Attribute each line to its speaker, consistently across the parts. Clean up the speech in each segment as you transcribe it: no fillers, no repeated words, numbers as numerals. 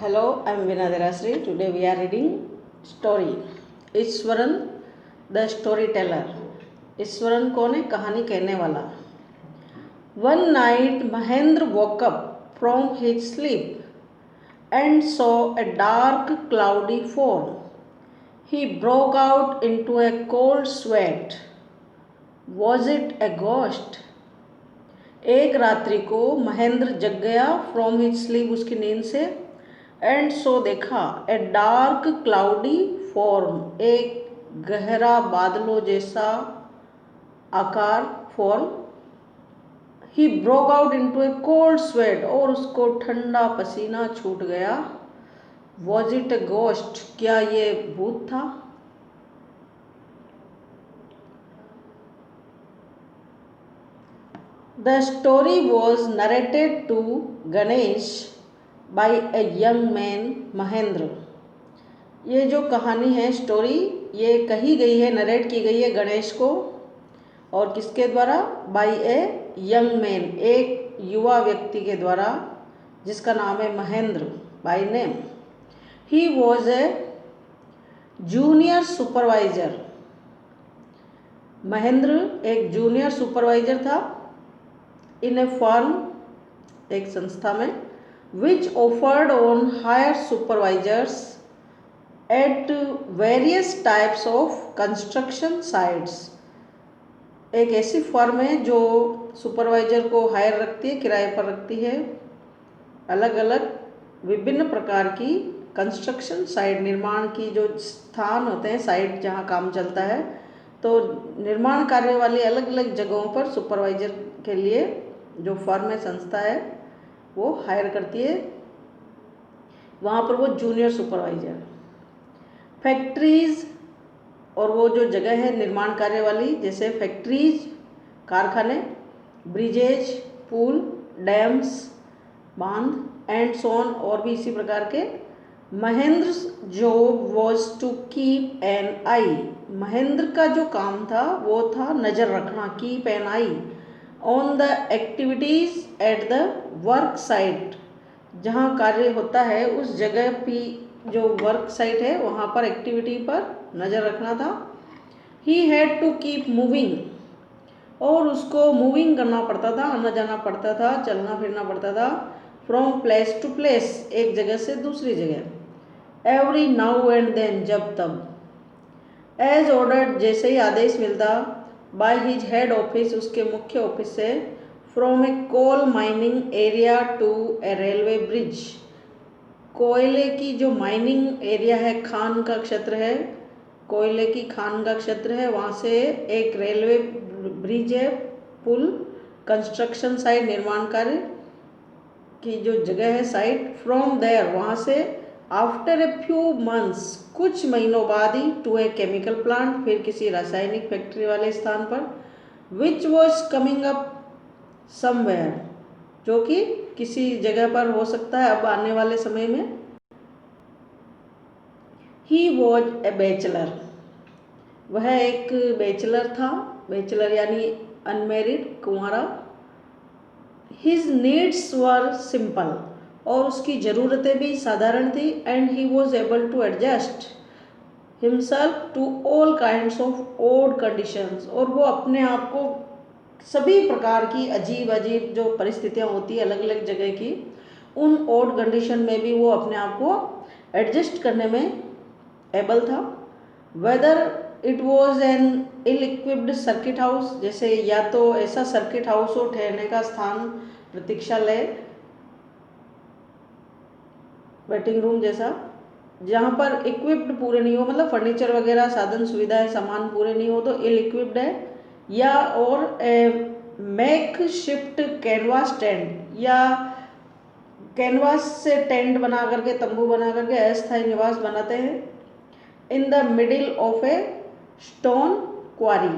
Speaker 1: Hello, I am Veena Derasri. Today we are reading story. Eswaran the story teller. Eswaran कौन है? कहानी कहने वाला. One night Mahendra woke up from his sleep and saw a dark cloudy form. He broke out into a cold sweat. Was it a ghost? एक रात्रि को महेंद्र जग गया from his sleep, उसकी नींद से. एंड सो देखा ए डार्क क्लाउडी फॉर्म, एक गहरा बादलों जैसा आकार form. He broke out into A cold sweat, और उसको ठंडा पसीना छूट गया. Was it A ghost? क्या ये भूत था? The story was narrated to Ganesh by a young man, Mahendra. ये जो कहानी है, स्टोरी, ये कही गई है, नरेट की गई है गणेश को. और किसके द्वारा? बाय ए यंग मैन, एक युवा व्यक्ति के द्वारा, जिसका नाम है Mahendra by name. He was a junior supervisor. Mahendra एक जूनियर सुपरवाइजर था इन ए फर्म, एक संस्था में, which offered on hire supervisors at various types of construction sites. एक ऐसी फर्म है जो सुपरवाइजर को हायर रखती है, किराए पर रखती है, अलग अलग विभिन्न प्रकार की कंस्ट्रक्शन साइट, निर्माण की जो स्थान होते हैं, साइट जहाँ काम चलता है, तो निर्माण कार्य वाली अलग अलग जगहों पर सुपरवाइजर के लिए जो फर्म है, संस्था है, वो हायर करती है. वहाँ पर वो जूनियर सुपरवाइजर. फैक्ट्रीज, और वो जो जगह है निर्माण कार्य वाली, जैसे फैक्ट्रीज, कारखाने, ब्रिजेज, पुल, डैम्स, बांध, एंड सोन, और भी इसी प्रकार के. Mahendra job was to keep an eye. Mahendra का जो काम था वो था नज़र रखना, keep an eye on the activities at the work site. जहाँ कार्य होता है उस जगह की जो वर्क साइट है, वहाँ पर एक्टिविटी पर नज़र रखना था. He had to keep moving, और उसको मूविंग करना पड़ता था, आना जाना पड़ता था, चलना फिरना पड़ता था. फ्रॉम प्लेस टू प्लेस, एक जगह से दूसरी जगह. एवरी नाउ एंड देन, जब तब. एज ऑर्डर्ड, जैसे ही आदेश मिलता. बाय हिज हेड ऑफिस, उसके मुख्य ऑफिस से. From a coal mining area to a railway bridge, कोयले की जो माइनिंग एरिया है, खान का क्षेत्र है, कोयले की खान का क्षेत्र है, वहाँ से एक रेलवे ब्रिज है, पुल, कंस्ट्रक्शन साइट, निर्माण कार्य की जो जगह है, साइट. फ्रॉम देयर, वहाँ से. आफ्टर ए फ्यू मंथ्स, कुछ महीनों बाद ही. टू ए केमिकल प्लांट, फिर किसी रासायनिक फैक्ट्री वाले स्थान पर. Which was coming up somewhere, जो कि किसी जगह पर हो सकता है अब आने वाले समय में. ही वॉज ए बैचलर, वह एक बैचलर था. बैचलर यानी अनमेरिड, कुंवारा. हिज नीड्स वर सिंपल, और उसकी ज़रूरतें भी साधारण थी. And he was able to adjust himself to all kinds of odd conditions, और वो अपने आप को सभी प्रकार की अजीब अजीब जो परिस्थितियाँ होती है अलग अलग जगह की, उन ओड कंडीशन में भी वो अपने आप को एडजस्ट करने में एबल था. Whether it was an ill equipped circuit house, जैसे या तो ऐसा सर्किट हाउस हो, ठहरने का स्थान, प्रतीक्षालय, वेटिंग रूम जैसा, जहाँ पर इक्विप्ड पूरे नहीं हो, मतलब फर्नीचर वगैरह, साधन सुविधाएं, सामान पूरे नहीं हो, तो इल इक्विप्ड है. या और मेक शिफ्ट कैनवास टेंट, या कैनवास से टेंट बना करके, तंबू बना करके अस्थायी निवास बनाते हैं. In the middle of a stone quarry,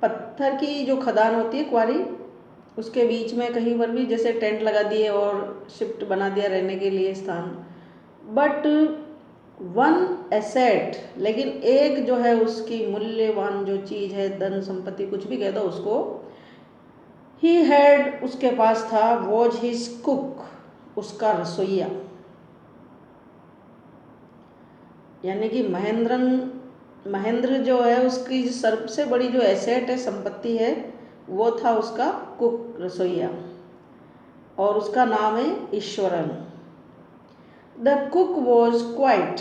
Speaker 1: पत्थर की जो खदान होती है, क्वारी, उसके बीच में कहीं पर भी जैसे टेंट लगा दिए और शिफ्ट बना दिया रहने के लिए स्थान. बट वन एसेट, लेकिन एक जो है उसकी मूल्यवान जो चीज़ है, धन संपत्ति कुछ भी कह दो उसको, ही हैड, उसके पास था, वॉज हिज कुक, उसका रसोइया, यानी कि महेंद्र जो है उसकी सबसे बड़ी जो एसेट है, संपत्ति है, वो था उसका कुक, रसोइया, और उसका नाम है Iswaran. The cook was quite,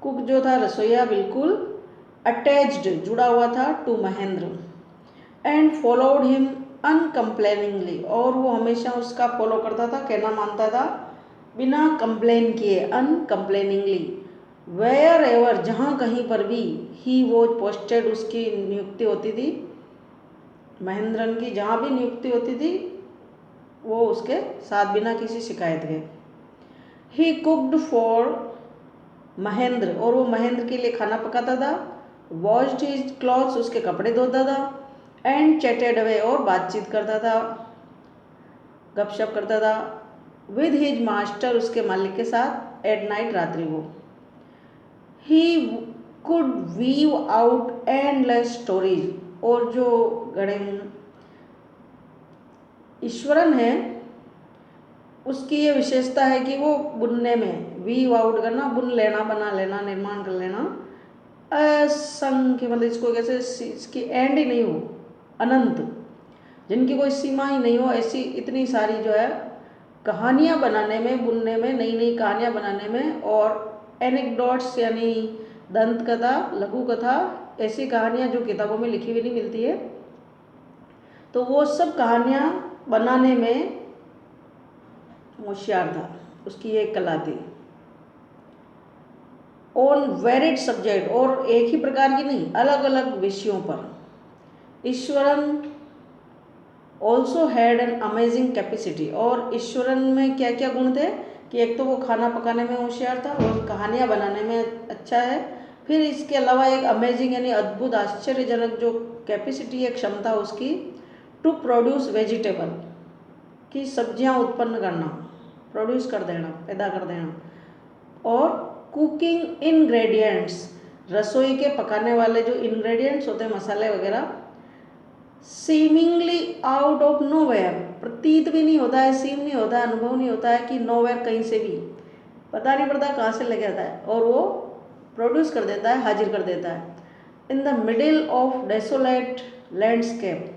Speaker 1: cook जो था रसोइया बिल्कुल अटैच्ड, जुड़ा हुआ था to Mahendra, and followed him uncomplainingly, और वो हमेशा उसका फॉलो करता था, कहना मानता था बिना कंप्लेन किए, अनकम्प्लेनिंगली, वेयर एवर, जहाँ कहीं पर भी, ही वॉज पोस्टेड, उसकी नियुक्ति होती थी, महेंद्रन की जहाँ भी नियुक्ति होती थी वो उसके साथ बिना किसी शिकायत के। ही कुक्ड फॉर महेंद्र, और वो महेंद्र के लिए खाना पकाता था, वॉश्ड हिज क्लॉथ्स, उसके कपड़े धोता था, एंड चैटेड अवे, और बातचीत करता था, गपशप करता था, विद हिज मास्टर, उसके मालिक के साथ, एट नाइट, रात्रि को। He could weave out endless stories, और जो ईश्वरन है उसकी ये विशेषता है कि वो बुनने में, वीव आउट करना, बुन लेना, बना लेना, निर्माण कर लेना, असंख्य, मतलब इसको कैसे, इसकी एंड ही नहीं हो, अनंत, जिनकी कोई सीमा ही नहीं हो, ऐसी इतनी सारी जो है कहानियाँ बनाने में, बुनने में, नई नई कहानियाँ बनाने में, और एनेक्डोट्स यानी दंत कथा, लघु कथा, ऐसी कहानियाँ जो किताबों में लिखी हुई नहीं मिलती है, तो वो सब कहानियाँ बनाने में होशियार था, उसकी एक कला थी। ऑन वेरिड सब्जेक्ट, और एक ही प्रकार की नहीं, अलग अलग विषयों पर। Eswaran also had an amazing capacity, और ईश्वरन में क्या क्या गुण थे कि एक तो वो खाना पकाने में होशियार था और कहानियाँ बनाने में अच्छा है, फिर इसके अलावा एक अमेजिंग यानी अद्भुत, आश्चर्यजनक जो कैपेसिटी है, क्षमता उसकी, टू प्रोड्यूस वेजिटेबल, की सब्जियां उत्पन्न करना, प्रोड्यूस कर देना, पैदा कर देना, और कुकिंग इंग्रेडिएंट्स, रसोई के पकाने वाले जो इंग्रेडिएंट्स होते हैं, मसाले वगैरह, सीमिंगली आउट ऑफ नोवेयर, प्रतीत भी नहीं होता है, सीम नहीं होता है, अनुभव नहीं होता है कि नोवेयर, कहीं से भी पता नहीं पड़ता कहाँ से लेके आता है, और वो प्रोड्यूस कर देता है, हाजिर कर देता है। इन the middle of desolate landscape,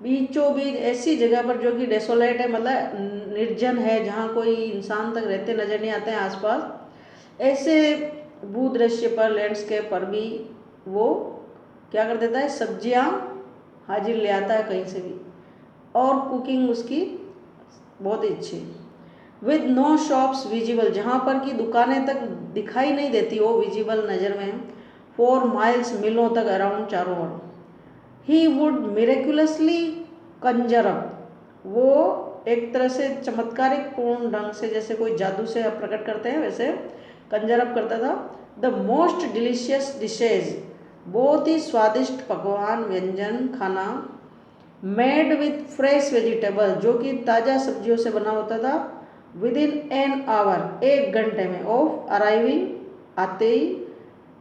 Speaker 1: बीचों बीच ऐसी जगह पर जो कि डेसोलेट है, मतलब निर्जन है, जहाँ कोई इंसान तक रहते नजर नहीं आते हैं आसपास, ऐसे भूदृश्य पर, लैंडस्केप पर भी वो क्या कर देता है, सब्जियां हाजिर ले आता है कहीं से भी, और कुकिंग उसकी बहुत ही अच्छी, विद नो शॉप्स विजिबल, जहाँ पर कि दुकानें तक दिखाई नहीं देती, वो विजिबल नज़र में, 4 माइल्स, मीलों तक अराउंड, चारों ओर। He would miraculously conjure up, वो एक तरह से चमत्कारिक पूर्ण ढंग से, जैसे कोई जादू से प्रकट करते हैं वैसे कंजर अप करता था, द मोस्ट डिलीशियस डिशेज, बहुत ही स्वादिष्ट पकवान, व्यंजन, खाना, मेड विथ फ्रेश वेजिटेबल, जो कि ताज़ा सब्जियों से बना होता था, विद इन एन आवर, 1 घंटे में, ऑफ अराइविंग, आते ही,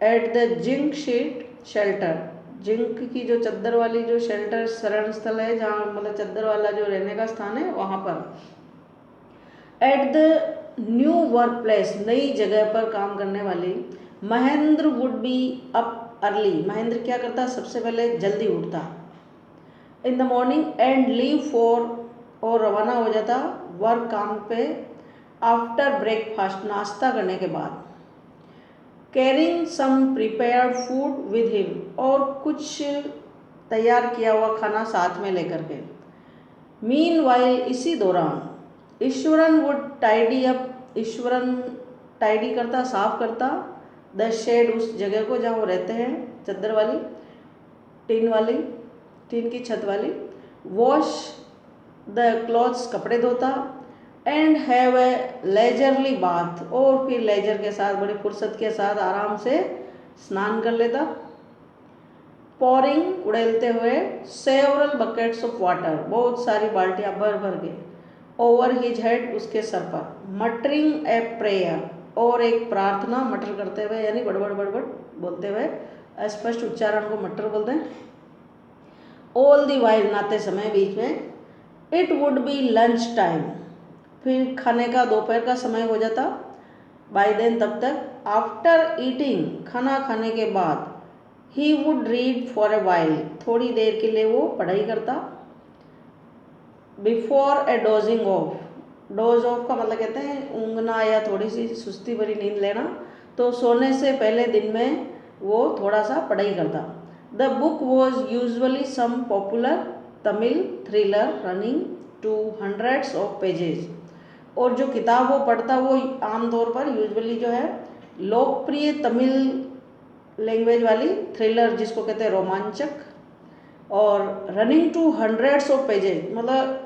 Speaker 1: at the zinc sheet shelter, zinc की जो चद्दर वाली जो शेल्टर, शरण स्थल है, जहाँ मतलब चद्दर वाला जो रहने का स्थान है, वहाँ पर। At the new work place, नई जगह पर काम करने वाली, Mahendra would be up early, Mahendra क्या करता, सबसे पहले जल्दी उठता, इन the morning, and leave for, और रवाना हो जाता वर्क, काम पे, आफ्टर ब्रेकफास्ट, नाश्ता करने के बाद, carrying some prepared food with him, और कुछ तैयार किया हुआ खाना साथ में लेकर के। मीन वाइल, इसी दौरान, Eswaran would tidy up, Eswaran tidy करता, साफ करता, द शेड, उस जगह को जहाँ वो रहते हैं, चद्दर वाली, टीन की छत वाली, वॉश द क्लॉथ्स, कपड़े धोता, and have a leisurely bath, और फिर लेजर के साथ, बड़ी फुर्सत के साथ, आराम से स्नान कर लेता, पोरिंग, उड़ेलते हुए, सेवरल बकेट्स ऑफ वाटर, बहुत सारी बाल्टियाँ भर भर के, ओवर हिज हेड, उसके सर पर, मटरिंग ए प्रेयर, और एक प्रार्थना, मटर करते हुए, यानी बड़बड़ बड़बड़ बोलते हुए, स्पष्ट उच्चारण को मटर बोलते हैं, ऑल दी वाइल, नाते समय, बीच में, it would be lunch time, फिर खाने का दोपहर का समय हो जाता। बाय देन तब तक आफ्टर ईटिंग खाना खाने के बाद he would read for a while थोड़ी देर के लिए वो पढ़ाई करता। Before A dosing of, dose of का मतलब कहते हैं ऊँघना या थोड़ी सी सुस्ती भरी नींद लेना, तो सोने से पहले दिन में वो थोड़ा सा पढ़ाई करता। The book was usually some popular Tamil thriller running to hundreds of pages, और जो किताब वो पढ़ता वो आमतौर पर यूजुअली जो है लोकप्रिय तमिल लैंग्वेज वाली थ्रिलर जिसको कहते हैं रोमांचक, और running to hundreds of pages मतलब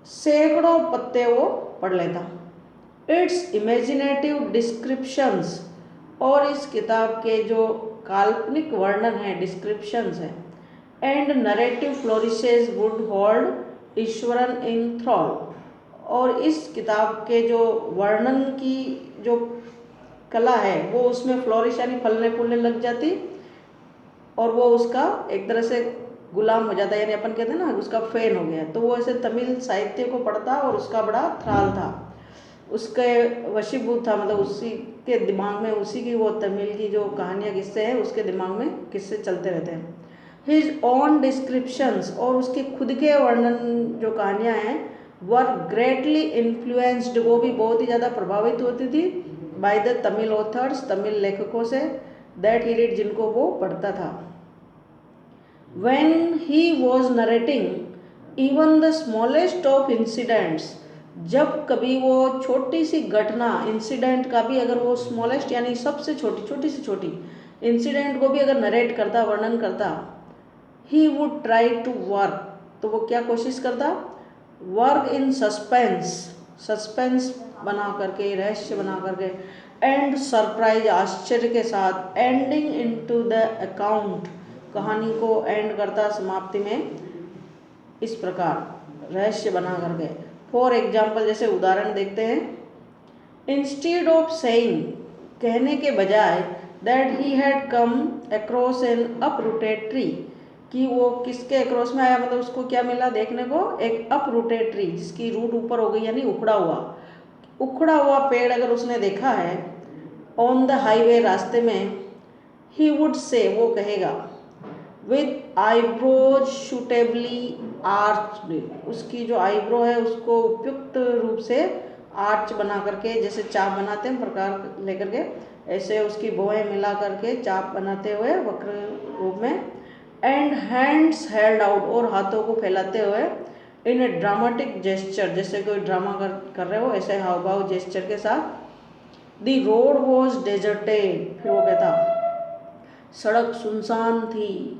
Speaker 1: सैकड़ों पत्ते वो पढ़ लेता। इट्स इमेजिनेटिव डिस्क्रिप्शंस, और इस किताब के जो काल्पनिक वर्णन है डिस्क्रिप्शंस है, and narrative flourishes would hold Iswaran in thrall, और इस किताब के जो वर्णन की जो कला है वो उसमें फ्लोरिश यानी फलने फूलने लग जाती, और वो उसका एक तरह से गुलाम हो जाता, यानी अपन कहते हैं ना उसका फैन हो गया। तो वो ऐसे तमिल साहित्य को पढ़ता और उसका बड़ा थ्राल था, उसके वशीभूत था, मतलब उसी के दिमाग में उसी की वो तमिल की जो कहानियाँ किस्से हैं उसके दिमाग में किस्से चलते रहते हैं। हिज ओन डिस्क्रिप्शंस, और उसके खुद के वर्णन जो कहानियाँ हैं वर ग्रेटली इन्फ्लुएंस्ड, वो भी बहुत ही ज़्यादा प्रभावित होती थी by the Tamil authors, Tamil लेखकों से, दैट ही रीड जिनको वो पढ़ता था। When he was narrating even the smallest of incidents, जब कभी वो छोटी सी घटना इंसिडेंट का भी अगर वो स्मॉलेस्ट यानी सबसे छोटी से छोटी इंसिडेंट को भी अगर नरेट करता वर्णन करता, he would try to work, तो वो क्या कोशिश करता, वर्क इन सस्पेंस बना करके, रहस्य बना करके, एंड सरप्राइज आश्चर्य के साथ, एंडिंग इनटू द अकाउंट, कहानी को एंड करता समाप्ति में इस प्रकार रहस्य बना करके। फॉर एग्जाम्पल जैसे उदाहरण देखते हैं, इंस्टीड ऑफ सेइंग कहने के बजाय that he had come across N uprooted tree, कि वो किसके अक्रॉस में आया, मतलब उसको क्या मिला देखने को, एक अपरूटेड ट्री जिसकी रूट ऊपर हो गई यानी उखड़ा हुआ पेड़ अगर उसने देखा है ऑन द हाईवे रास्ते में, ही वुड से वो कहेगा, विद आईब्रोज शूटेबली आर्च्ड, उसकी जो आईब्रो है उसको उपयुक्त रूप से आर्च बना करके, जैसे चाप बनाते हैं प्रकार लेकर के, ऐसे उसकी भौहें मिला करके चाप बनाते हुए वक्र रूप में, एंड हैंड्स हेल्ड आउट, और हाथों को फैलाते हुए, इन ए ड्रामेटिक जेस्चर, जैसे कोई ड्रामा कर रहे हो ऐसे हाव भाव जेस्चर के साथ। द रोड वॉज डेजर्टेड, फिर वो कहता सड़क सुनसान थी,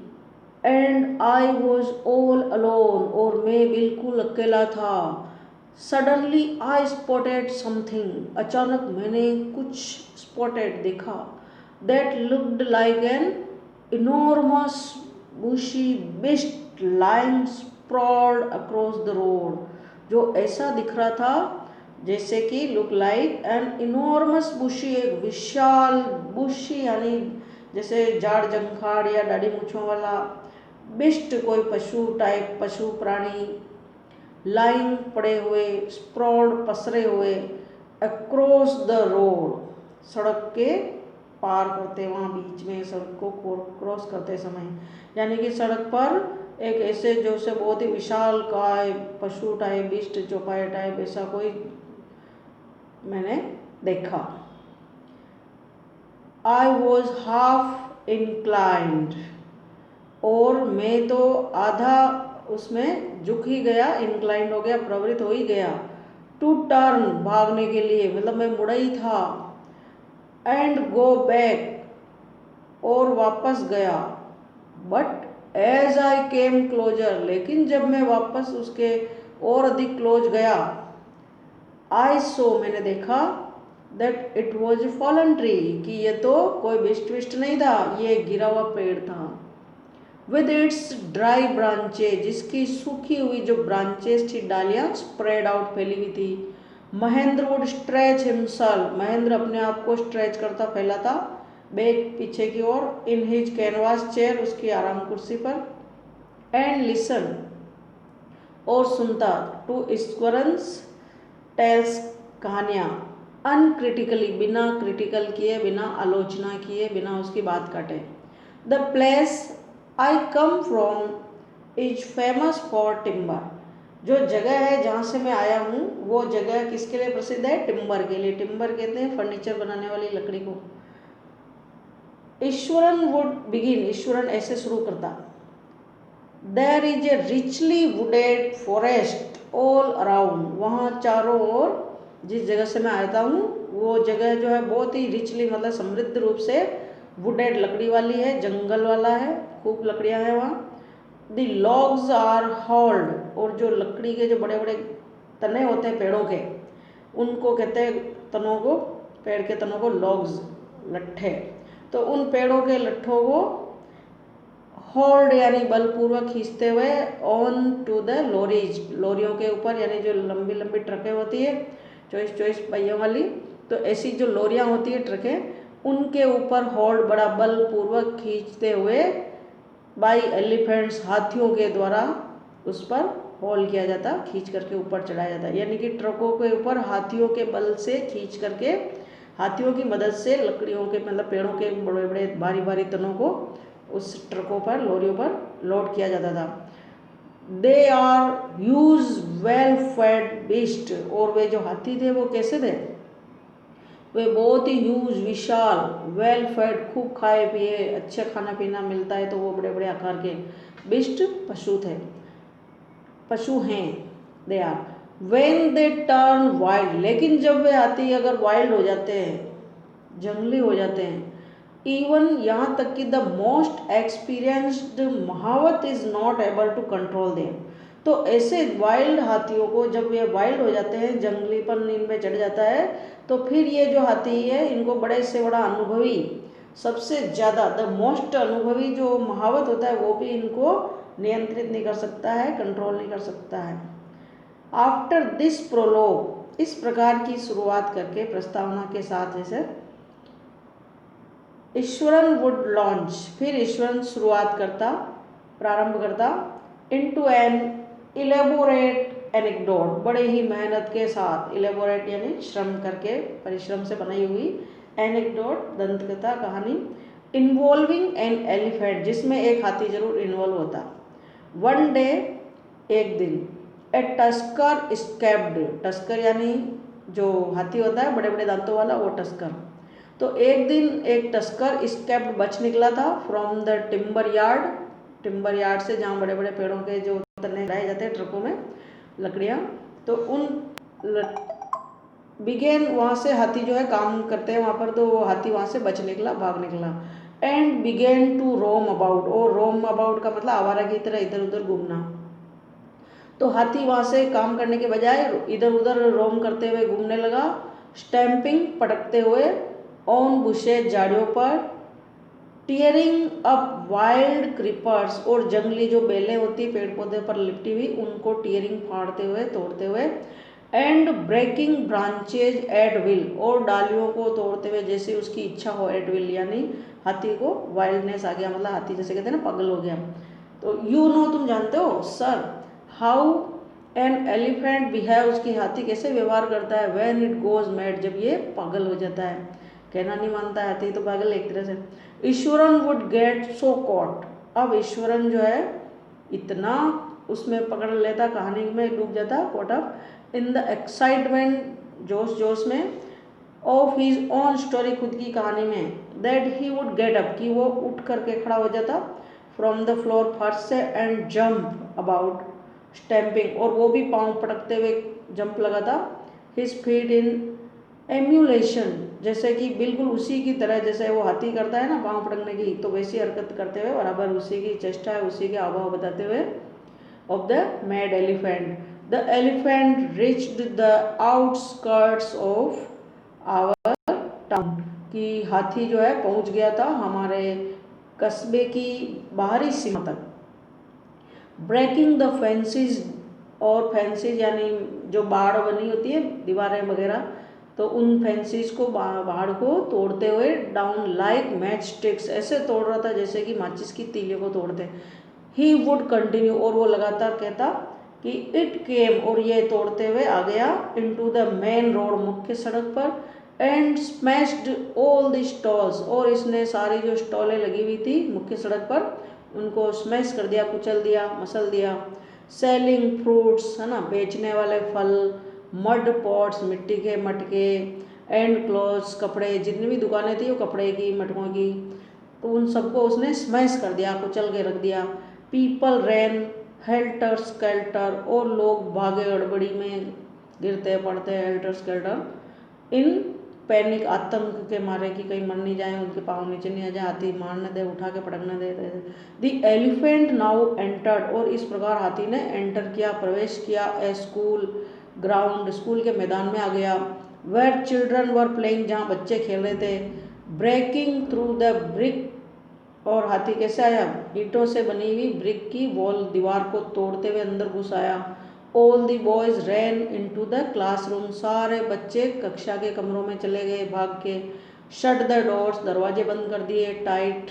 Speaker 1: and I was all alone, और मैं बिल्कुल अकेला था। सडनली आई स्पॉटेड समथिंग, अचानक मैंने कुछ स्पॉटेड देखा, that looked like an enormous bushy beast lying sprawled across the road, जो ऐसा दिख रहा था जैसे कि look like an enormous bushy, एक विशाल बुशी यानी जैसे जाड़ जंखाड़ या दाढ़ी मूछों वाला, बिस्ट कोई पशु टाइप पशु प्राणी, लाइन पड़े हुए, स्प्रॉल्ड पसरे हुए, अक्रॉस द रोड सड़क के पार करते, वहाँ बीच में सड़क को क्रॉस करते समय, यानी कि सड़क पर एक ऐसे जो से बहुत ही विशाल काय पशु टाइप बिस्ट चौपाई टाइप ऐसा कोई मैंने देखा। आई वॉज हाफ इंक्लाइंड, और मैं तो आधा उसमें झुक ही गया, इंक्लाइंड हो गया, प्रवृत्त हो ही गया, टू टर्न भागने के लिए, मतलब मैं मुड़ा ही था, एंड गो बैक, और वापस गया, but as I came closer, लेकिन जब मैं वापस उसके और अधिक क्लोज गया, आई सो मैंने देखा, that it was fallen tree, कि ये तो कोई बिस्ट नहीं था, ये गिरा हुआ पेड़ था, विद इट्स ड्राई ब्रांचेज, जिसकी सूखी हुई जो ब्रांचेस थी डालियाँ स्प्रेड आउट फैली हुई थी। Mahendra would stretch himself, Mahendra अपने आप को स्ट्रेच करता फैलाता बैक पीछे की ओर, इन हिज कैनवास चेयर उसकी आराम कुर्सी पर, एंड लिसन और सुनता, टू स्क्वरल्स टेल्स कहानियाँ, अनक्रिटिकली बिना क्रिटिकल किए, बिना आलोचना किए, बिना उसकी बात काटे। The place I come from is famous for timber, जो जगह है जहाँ से मैं आया हूँ वो जगह किसके लिए प्रसिद्ध है? टिम्बर के लिए। टिम्बर कहते हैं फर्नीचर बनाने वाली लकड़ी को। ईश्वरन वुड बिगिन, ईश्वरन ऐसे शुरू करता, there is a richly wooded forest all around, वहाँ चारों ओर, जिस जगह से मैं आता हूँ वो जगह जो है बहुत ही रिचली मतलब समृद्ध रूप से वुडेड लकड़ी वाली है, जंगल वाला है, खूब लकड़ियाँ हैं वहाँ। द लॉग्स आर हॉल्ड, और जो लकड़ी के जो बड़े बड़े तने होते हैं पेड़ों के, उनको कहते हैं तनों को, पेड़ के तनों को लॉग्स, लट्ठे। तो उन पेड़ों के लट्ठों को होल्ड यानी बलपूर्वक खींचते हुए ऑन टू द लॉरीज, लॉरियों के ऊपर, यानी जो लंबी लंबी ट्रकें होती है 24 पहियों वाली, तो ऐसी जो लॉरियाँ होती है ट्रकें, उनके ऊपर होल्ड बड़ा बलपूर्वक खींचते हुए बाई एलिफेंट्स, हाथियों के द्वारा उस पर होल्ड किया जाता, खींच करके ऊपर चढ़ाया जाता, यानी कि ट्रकों के ऊपर हाथियों के बल से खींच करके, हाथियों की मदद से लकड़ियों के मतलब पेड़ों के बड़े बड़े भारी भारी तनों को उस ट्रकों पर, लॉरियों पर लोड किया जाता था। They are use well fed beast, और वे जो हाथी थे वो कैसे थे? वे बहुत ही ह्यूज, विशाल, वेल फेड, खूब खाए पिए, अच्छा खाना पीना मिलता है तो वो बड़े बड़े आकार के बीस्ट पशु थे, पशु हैं। They are when they turn wild, लेकिन जब वे हाथी अगर वाइल्ड हो जाते हैं, जंगली हो जाते हैं, इवन यहाँ तक कि the most experienced mahout is not able to control them, तो ऐसे वाइल्ड हाथियों को जब ये वाइल्ड हो जाते हैं, जंगलीपन इनमें चढ़ जाता है, तो फिर ये जो हाथी है इनको बड़े से बड़ा अनुभवी, सबसे ज़्यादा द मोस्ट अनुभवी जो महावत होता है वो भी इनको नियंत्रित नहीं कर सकता है, कंट्रोल नहीं कर सकता है। आफ्टर दिस प्रोलोग, इस प्रकार की शुरुआत करके, प्रस्तावना के साथ जैसे, ईश्वरन वुड लॉन्च, फिर ईश्वरन शुरुआत करता, प्रारंभ करता, इनटू एन इलेबोरेट एनेक्डोट, बड़े ही मेहनत के साथ, इलेबोरेट यानी श्रम करके, परिश्रम से बनाई हुई, एनेक्डोट दंतकथा, कहानी, इन्वॉल्विंग एन एलिफेंट, जिसमें एक हाथी जरूर इन्वॉल्व होता। वन डे, एक दिन, ए टस्कर स्कैप्ड, टस्कर यानी जो हाथी होता है बड़े बड़े दांतों वाला, वो टस्कर, तो एक दिन एक टस्कर स्कैप्ड, बच निकला था, from the timber yard, timber yard से, जहाँ बड़े बड़े पेड़ों के जो तने लाए जाते हैं ट्रकों में लकड़ियाँ, तो उन बिगेन, वहाँ से हाथी जो है काम करते हैं वहाँ पर, तो वो हाथी वहाँ से बच निकला, भाग निकला। And began to roam about, और रोम अबाउट का मतलब आवारा की तरह इधर उधर घूमना, तो हाथी वहाँ से काम करने के बजाय इधर उधर रोम करते हुए घूमने लगा। स्टैम्पिंग, पटकते हुए, ऑन बुशेज, झाड़ियों पर, टीयरिंग अप वाइल्ड क्रीपर्स, और जंगली जो बेलें होती है पेड़ पौधे पर लिपटी हुई, उनको टीयरिंग, फाड़ते हुए, तोड़ते हुए, and breaking branches at will, और डालियों को तोड़ते हुए जैसे उसकी इच्छा हो, एट विल यानी हाथी को वाइल्डनेस आ गया, मतलब हाथी जैसे कहते हैं ना पागल हो गया। तो यू नो, तुम जानते हो sir, how an elephant behave, उसकी हाथी कैसे व्यवहार करता है, व्हेन इट गोज मैड, जब ये पागल हो जाता है, कहना नहीं मानता है हाथी तो पागल एक तरह से। Iswaran would get so caught, अब ईश्वरन जो है इतना उसमें पकड़ लेता, कहानी में डूब जाता, caught up in the excitement, जोश जोश में, ऑफ हिज ओन स्टोरी, खुद की कहानी में, that he would get up, कि वो उठ करके खड़ा हो जाता, फ्रॉम द फ्लोर, फर्स्ट से, एंड जंप अबाउट स्टैम्पिंग, और वो भी पाँव पटकते हुए जंप लगाता, हिज फीट इन एम्यूलेशन, जैसे कि बिल्कुल उसी की तरह जैसे वो हाथी करता है ना पाँव पटकने की, तो वैसी हरकत करते हुए, बराबर उसी की चेष्टा है, उसी के हावभाव बताते हुए, of the mad elephant, the elephant reached the outskirts of our town, कि हाथी जो है पहुंच गया था हमारे कस्बे की बाहरी सीमा तक। ब्रेकिंग द फेंसिस, और फेंसिस यानी जो बाड़ बनी होती है, दीवारें वगैरह, तो उन फेंसिस को, बाड़ को तोड़ते हुए, डाउन लाइक मैच स्टिक्स, ऐसे तोड़ रहा था जैसे कि माचिस की तीलियों को तोड़ते। ही वुड कंटिन्यू, और वो लगातार कहता, कि इट केम और ये तोड़ते हुए आ गया इनटू द मेन रोड मुख्य सड़क पर and smashed all the stalls और इसने सारी जो स्टॉलें लगी हुई थी मुख्य सड़क पर उनको स्मैश कर दिया, कुचल दिया, मसल दिया। सेलिंग फ्रूट्स है ना, बेचने वाले फल, मड पॉट्स मिट्टी के मटके, एंड क्लोथ्स कपड़े, जितनी भी दुकानें थी वो कपड़े की मटकों की, तो उन सबको उसने स्मैश कर दिया, कुचल के रख दिया। पीपल रैन हेल्टर स्केल्टर और लोग भागे गड़बड़ी में, गिरते पड़ते हेल्टर स्केल्टर इन पैनिक, आतंक के मारे कि कहीं मर नहीं जाए, उनके पाँव नीचे नहीं आ जाए, हाथी मारने दे, उठा के पटकने दे। द एलिफेंट नाउ एंटर्ड और इस प्रकार हाथी ने एंटर किया, प्रवेश किया ए स्कूल ग्राउंड, स्कूल के मैदान में आ गया। वेयर चिल्ड्रन वर प्लेइंग जहाँ बच्चे खेल रहे थे। ब्रेकिंग थ्रू द ब्रिक और हाथी कैसे आया, ईंटों से बनी हुई ब्रिक की वॉल, दीवार को तोड़ते हुए अंदर घुस आया। All the boys ran into the classroom सारे बच्चे कक्षा के कमरों में चले गए भाग के। शट द डोर्स दरवाजे बंद कर दिए tight.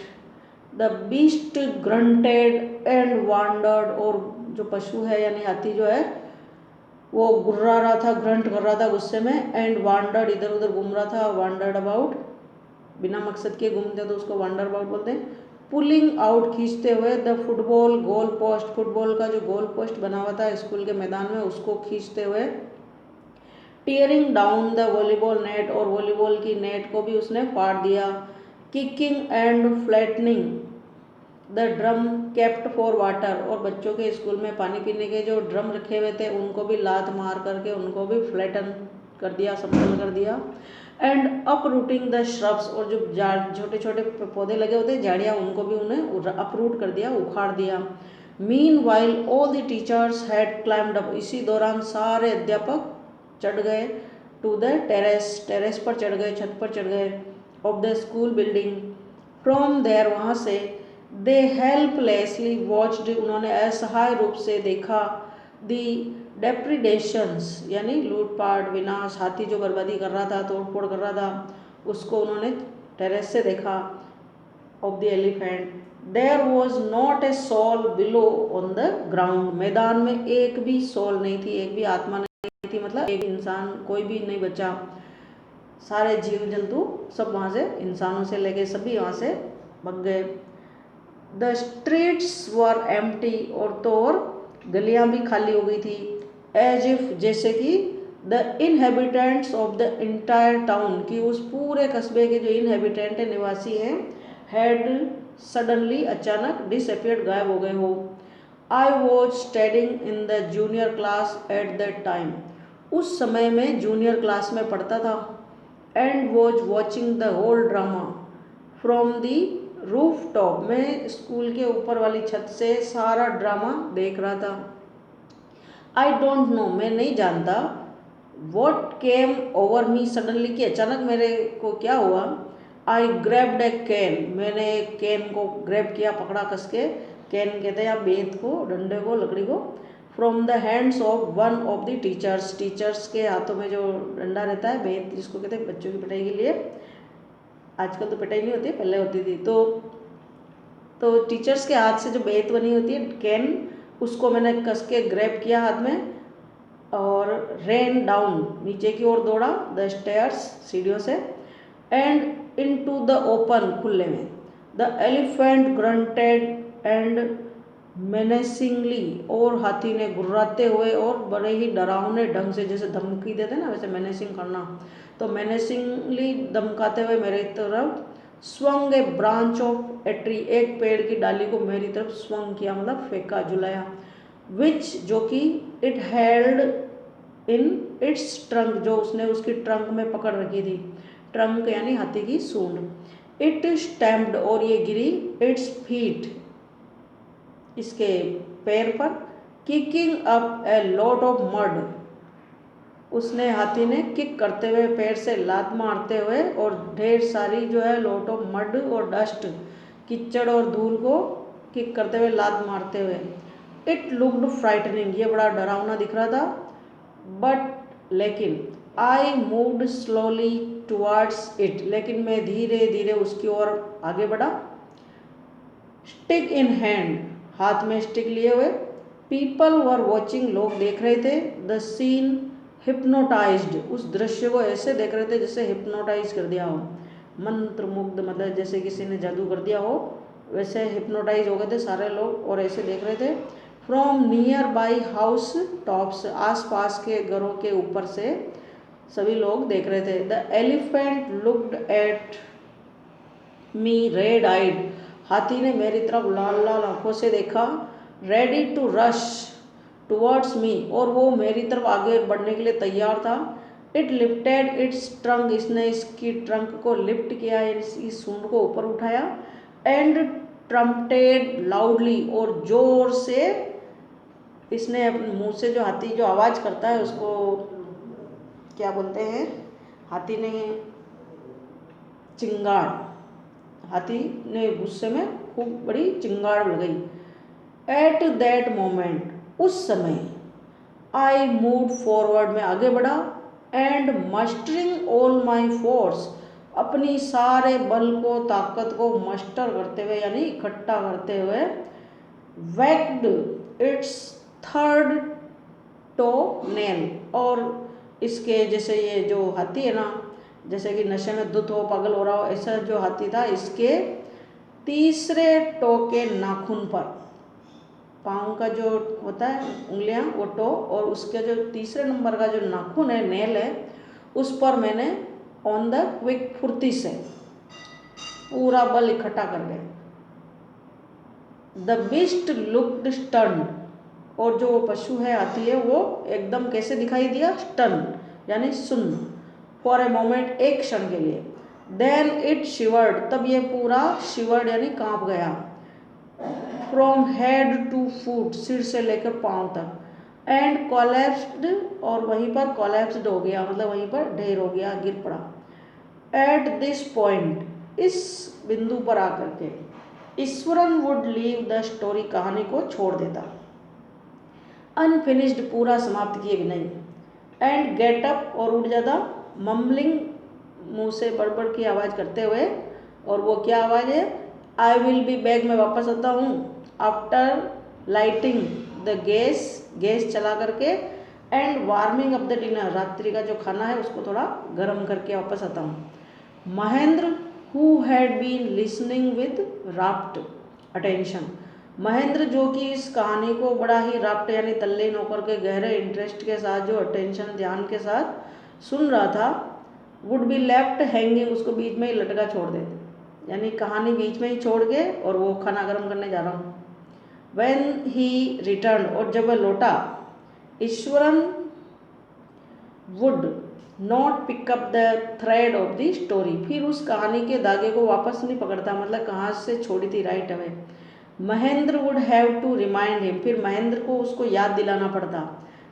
Speaker 1: The beast granted and wandered और जो पशु है यानी हाथी जो है वो गुर्रा रहा था, ग्रंट कर रहा था गुस्से में, एंड वांडर्ड इधर उधर घूम रहा था, वांडर्ड अबाउट बिना मकसद के घूमते तो उसको वांडर अबाउट बोलते हैं। पुलिंग आउट खींचते हुए the football goal post, football का जो गोल पोस्ट बना हुआ था स्कूल के मैदान में उसको खींचते हुए। Tearing down the volleyball net और वॉलीबॉल की नेट को भी उसने फाड़ दिया। Kicking and flattening the drum kept for water और बच्चों के स्कूल में पानी पीने के जो ड्रम रखे हुए थे उनको भी लात मार करके उनको भी फ्लैटन कर दिया, समतल कर दिया। एंड अपरूटिंग द श्रब्स और जो छोटे छोटे पौधे लगे होते झाड़ियाँ उनको भी उन्हें अपरूट कर दिया, उखाड़ दिया। Mean while all the teachers had climbed up इसी दौरान सारे अध्यापक चढ़ गए टू द टेरेस, टेरेस पर चढ़ गए, छत पर चढ़ गए of the school building. From there वहाँ से दे हेल्पलेसली वॉच्ड उन्होंने असहाय रूप से देखा दी डेप्रिडेशंस यानी लूटपाट विनाश, हाथी जो बर्बादी कर रहा था, तोड़फोड़ कर रहा था, उसको उन्होंने टेरेस से देखा of the elephant. There was not a soul below on the ground मैदान में एक भी सोल नहीं थी, एक भी आत्मा नहीं थी, मतलब एक इंसान कोई भी नहीं बचा, सारे जीव जंतु सब वहाँ से इंसानों से लेके सभी वहाँ से भाग गए। द स्ट्रीट्स वर एम्प्टी और तो और गलियाँ भी खाली हो गई थी। एज इफ जैसे कि the inhabitants of the entire town की उस पूरे कस्बे के जो इनहेबिटेंट है निवासी हैं हैड सडनली अचानक डिसअपियर्ड गायब हो गए हो। I was studying in the junior class at that time उस समय में जूनियर क्लास में पढ़ता था। And was watching the whole drama from the roof top में स्कूल के ऊपर वाली छत से सारा ड्रामा देख रहा था। आई डोंट नो मैं नहीं जानता what came over me suddenly कि अचानक मेरे को क्या हुआ। आई ग्रैब्ड ए कैन मैंने कैन को ग्रैब किया, पकड़ा कस के, कैन कहते हैं बेत को, डंडे को, लकड़ी को, from the hands of one of the teachers, teachers के हाथों में जो डंडा रहता है बेत जिसको कहते हैं बच्चों की पिटाई के लिए, आजकल तो पिटाई नहीं होती, पहले होती थी, तो टीचर्स के हाथ से जो बेत बनी होती है कैन, उसको मैंने कस के ग्रैब किया हाथ में और रेन डाउन नीचे की ओर दौड़ा द स्टेयर्स सीढ़ियों से एंड इनटू द ओपन खुले में। द एलिफेंट ग्रंटेड एंड मेनेसिंगली और हाथी ने गुर्राते हुए और बड़े ही डरावने ढंग से, जैसे धमकी देते ना वैसे मेनेसिंग करना, तो मेनेसिंगली धमकाते हुए मेरी तरफ swung A branch of a tree एक पेड़ की डाली को मेरी तरफ स्वंग किया मतलब फेंका, झुलाया। विच जो कि it held in its trunk जो उसने उसकी ट्रंक में पकड़ रखी थी, ट्रंक यानी हाथी की सूंड। इट स्टैम्प्ड और ये गिरी इट्स फीट इसके पैर पर, kicking up a lot of mud उसने हाथी ने किक करते हुए पैर से लात मारते हुए और ढेर सारी जो है लॉट ऑफ मड और डस्ट कीचड़ और धूल को किक करते हुए लात मारते हुए। इट लुक्ड फ्राइटनिंग ये बड़ा डरावना दिख रहा था, बट लेकिन I moved slowly towards it लेकिन मैं धीरे धीरे उसकी ओर आगे बढ़ा। स्टिक इन हैंड हाथ में स्टिक लिए हुए, पीपल वर वॉचिंग, लोग देख रहे थे। द सीन हिप्नोटाइज्ड, उस दृश्य को ऐसे देख रहे थे जैसे हिप्नोटाइज कर दिया हो, मंत्र मुग्ध, मतलब जैसे किसी ने जादू कर दिया हो वैसे हिप्नोटाइज हो गए थे सारे लोग और ऐसे देख रहे थे। From nearby house tops, आस पास के घरों के ऊपर से सभी लोग देख रहे थे। The elephant looked at me red eyed, हाथी ने मेरी तरफ लाल लाल आंखों से देखा। Ready to rush towards me, और वो मेरी तरफ आगे बढ़ने के लिए तैयार था। इट लिफ्टेड इट्स ट्रंक, इसने इसकी ट्रंक को लिफ्ट किया, इसकी सूंड को ऊपर उठाया। एंड ट्रम्पटेड लाउडली, और जोर से इसने अपने मुंह से जो हाथी जो आवाज़ करता है उसको क्या बोलते हैं, हाथी ने चिंगाड़, हाथी ने गुस्से में खूब बड़ी चिंगाड़ लगाई। एट दैट मोमेंट, उस समय, आई मूव फॉरवर्ड, में आगे बढ़ा। एंड मस्टरिंग ऑल माई फोर्स, अपनी सारे बल को ताकत को मस्टर करते हुए यानी इकट्ठा करते हुए, वैक्ड इट्स थर्ड टो नेल, और इसके जैसे ये जो हाथी है ना, जैसे कि नशे में धुत हो पागल हो रहा हो, ऐसा जो हाथी था इसके तीसरे टो के नाखून पर, पाँव का जो होता है उंगलियां वो टो, और उसके जो तीसरे नंबर का जो नाखून है नेल है उस पर मैंने ऑन द क्विक फुर्ती से पूरा बल इकट्ठा कर गए। द बिस्ट लुक्ड स्टर्न, और जो वो पशु है हाथी है वो एकदम कैसे दिखाई दिया, स्टर्न यानी सुन्न। फॉर ए मोमेंट, एक क्षण के लिए। देन इट शिवर्ड, तब ये पूरा शिवर्ड यानी कांप गया। फ्रॉम हेड टू फुट, सिर से लेकर पांव तक। एंड कोलैप्स्ड, और वहीं पर कोलैप्स्ड हो गया, मतलब वहीं पर ढेर हो गया, गिर पड़ा। एट दिस पॉइंट, इस बिंदु पर आकर के, Eswaran would leave the story, कहानी को छोड़ देता, अनफिनिश्ड, पूरा समाप्त किए भी नहीं। एंड गेट अप, और उठ जाता, मम्बलिंग, मुंह से बड़बड़ की आवाज़ करते हुए, और वो क्या आवाज़ है, आई विल बी बैक, मैं वापस आता हूँ। आफ्टर लाइटिंग द गैस चला करके, and warming up the dinner, रात्रि का जो खाना है उसको थोड़ा गर्म करके वापस आता हूँ। Mahendra who had been listening with rapt attention, Mahendra जो कि इस कहानी को बड़ा ही राप्ट यानी तल्लीन होकर के गहरे इंटरेस्ट के साथ, जो अटेंशन ध्यान के साथ सुन रहा था, वुड बी लेफ्ट हैंगिंग, उसको बीच में ही लटका छोड़ देते, यानी कहानी बीच में ही छोड़ के और वो खाना गर्म करने जा रहा हूँ। When he returned, और जब वह लौटा, Eswaran would not pick up the thread of the story, फिर उस कहानी के धागे को वापस नहीं पकड़ता, मतलब कहाँ से छोड़ी थी, right away. Mahendra would have to remind him, फिर महेंद्र को उसको याद दिलाना पड़ता,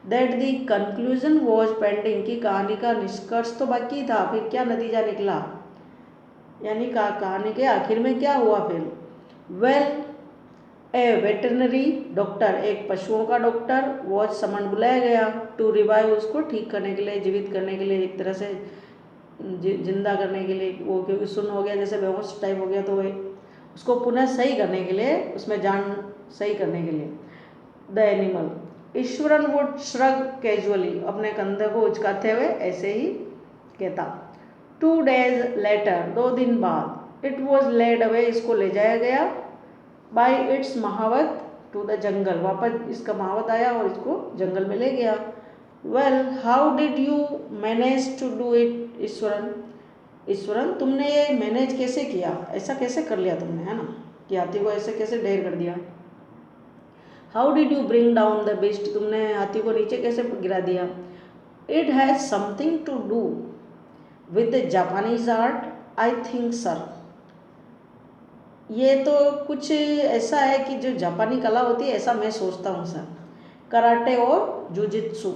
Speaker 1: that the conclusion was pending, की कहानी का निष्कर्ष तो बाकी था, फिर क्या नतीजा निकला, यानी कहानी के आखिर में क्या हुआ फिर। वेल, ए वेटरनरी डॉक्टर, एक पशुओं का डॉक्टर, वॉज समन, बुलाया गया, टू रिवाइव, उसको ठीक करने के लिए, जीवित करने के लिए, एक तरह से जिंदा करने के लिए, वो क्योंकि सुन्न हो गया, जैसे बेहोश टाइप हो गया, तो उसको पुनः सही करने के लिए, उसमें जान सही करने के लिए। The animal, Eswaran would shrug casually, अपने कंधे को उचकाते हुए ऐसे ही कहता। 2 days लेटर, 2 दिन बाद, इट वॉज लेड अवे, इसको ले जाया गया, by its mahout to the jungle, वापस इसका महावत आया और इसको जंगल में ले गया। Well, how did you manage to do it Eswaran, Eswaran तुमने ये मैनेज कैसे किया, ऐसा कैसे कर लिया तुमने, है ना, कि हाथी को ऐसे कैसे ढेर कर दिया। How did you bring down the beast, तुमने हाथी को नीचे कैसे गिरा दिया। It has something to do with the Japanese art, I think sir, ये तो कुछ ऐसा है कि जो जापानी कला होती है, ऐसा मैं सोचता हूँ सर। कराटे और जुजित्सु,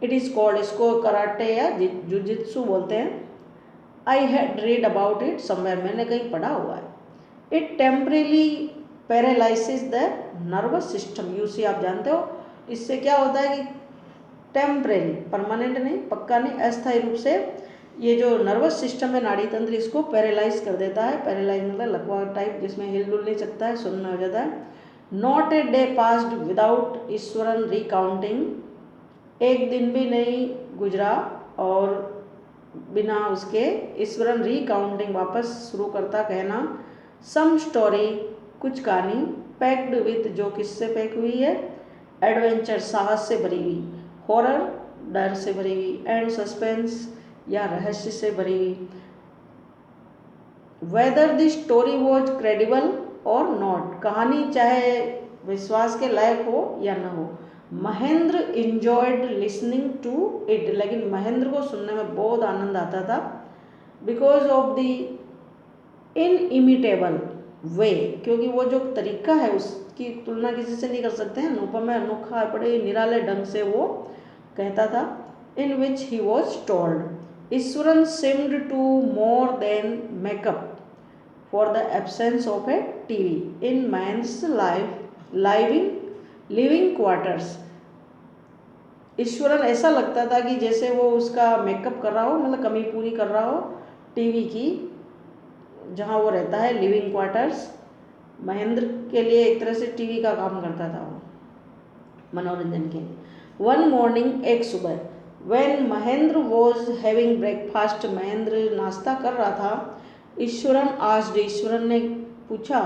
Speaker 1: इट इज़ कॉल्ड, इसको कराटे या जुजित्सु बोलते हैं। I had read about it somewhere, मैंने कहीं पढ़ा हुआ है। It temporarily paralyses the nervous system, you see, आप जानते हो इससे क्या होता है कि टेम्परेरी, परमानेंट नहीं, पक्का नहीं, अस्थायी रूप से ये जो नर्वस सिस्टम है, नाड़ी तंत्र, इसको पैरालाइज कर देता है। पैरालाइज मतलब लकवा टाइप, जिसमें हिल डुल नहीं सकता है, सुन्न हो जाता है। Not a day passed without Eswaran recounting, एक दिन भी नहीं गुजरा और बिना उसके ईश्वरन रिकाउंटिंग वापस शुरू करता कहना, सम स्टोरी कुछ कहानी, पैक्ड विथ जो किससे पैक हुई है, एडवेंचर साहस से भरी हुई, हॉरर डर से भरी हुई, एंड सस्पेंस या रहस्य से भरी हुई, whether the story was credible और नॉट, कहानी चाहे विश्वास के लायक हो या न हो। Mahendra enjoyed listening to it, लेकिन महेंद्र को सुनने में बहुत आनंद आता था, because of the inimitable way, क्योंकि वो जो तरीका है उसकी तुलना किसी से नहीं कर सकते हैं, अनुपम अनोखा बड़े निराले ढंग से वो कहता था, in which he was told Iswaran seemed to more than make up for the absence of a TV in man's living quarters. Iswaran ऐसा लगता था कि जैसे वो उसका मेकअप कर रहा हो, मतलब कमी पूरी कर रहा हो टीवी की, जहाँ वो रहता है लिविंग क्वार्टर्स। महेंद्र के लिए एक तरह से टीवी का काम करता था वो, मनोरंजन के लिए। वन मॉर्निंग, एक सुबह, when Mahendra was having breakfast, Mahendra नाश्ता कर रहा था, ईश्वरन आस्क्ड, ईश्वरन ने पूछा,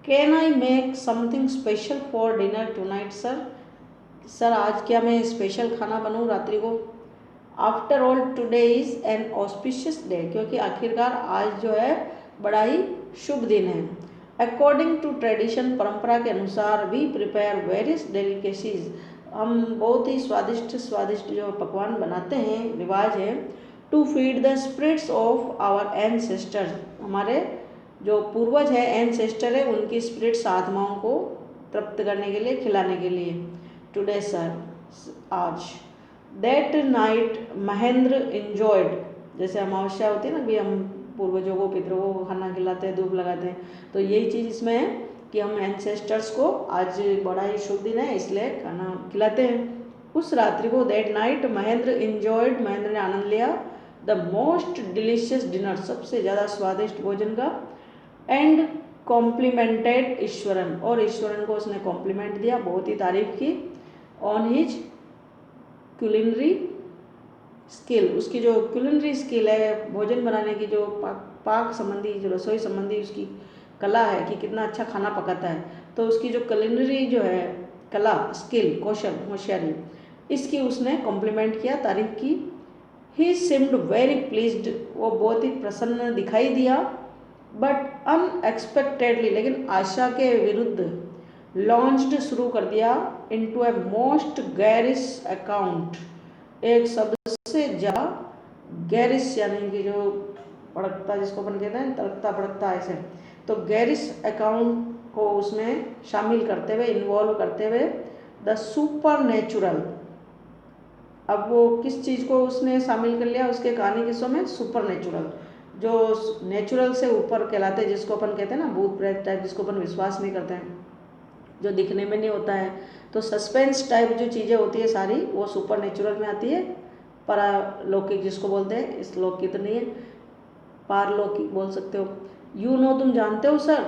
Speaker 1: can I make something special for dinner tonight sir, sir आज क्या मैं स्पेशल खाना बनाऊँ रात्रि को। After all today is an auspicious day, क्योंकि आखिरकार आज जो है बड़ा ही शुभ दिन है। अकॉर्डिंग टू ट्रेडिशन, परंपरा के अनुसार, वी प्रिपेयर वेरियस डेलिकेसीज, हम बहुत ही स्वादिष्ट जो पकवान बनाते हैं, रिवाज है, to feed the spirits of our ancestors, हमारे जो पूर्वज है, एनसेस्टर है, उनकी स्पिरिट्स आत्माओं को तृप्त करने के लिए, खिलाने के लिए। टुडे सर, आज। दैट नाइट महेंद्र इंजॉयड, जैसे अमावस्या होती है ना, भी हम पूर्वजों को, पितरों को खाना खिलाते हैं, धूप लगाते हैं, तो यही चीज़ इसमें है कि हम एंसेस्टर्स को आज बड़ा ही शुभ दिन है इसलिए खाना खिलाते हैं। उस रात्रि को, that night Mahendra enjoyed, Mahendra ने आनंद लिया, द मोस्ट डिलीशियस डिनर, सबसे ज़्यादा स्वादिष्ट भोजन का, एंड कॉम्प्लीमेंटेड ईश्वरन, और ईश्वरन को उसने कॉम्प्लीमेंट दिया, बहुत ही तारीफ की, ऑन हिज क्यूलिनरी स्किल, उसकी जो क्यूलिनरी स्किल है, भोजन बनाने की जो पाक संबंधी, जो रसोई संबंधी उसकी कला है कि कितना अच्छा खाना पकाता है, तो उसकी जो क्यूलिनरी जो है कला, स्किल, कौशल, होशियारी, इसकी उसने कॉम्प्लीमेंट किया, तारीफ की। ही सिम्ड वेरी प्लीज्ड, वो बहुत ही प्रसन्न दिखाई दिया, बट अनएक्सपेक्टेडली, लेकिन आशा के विरुद्ध, लॉन्च्ड, शुरू कर दिया, into a most garish account, एक सबसे ज़्यादा गैरिश, यानी कि जो भड़कता, जिसको अपन कहते हैं तड़कता भड़कता ऐसे, तो गैरिश अकाउंट को उसमें शामिल करते हुए, इन्वॉल्व करते हुए, द सुपर नेचुरल। अब वो किस चीज़ को उसने शामिल कर लिया उसके कहानी किस्सों में, सुपर नेचुरल, जो नेचुरल से ऊपर कहलाते हैं, जिसको अपन कहते हैं ना भूत प्रेत टाइप, जिसको अपन विश्वास नहीं करते हैं, जो दिखने में नहीं होता है, तो सस्पेंस टाइप जो चीज़ें होती है सारी, वो सुपर नेचुरल में आती है। पारलौकिक जिसको बोलते हैं, इस लौकिक तो नहीं है, पारलौकिक बोल सकते हो। यू नो, तुम जानते हो sir,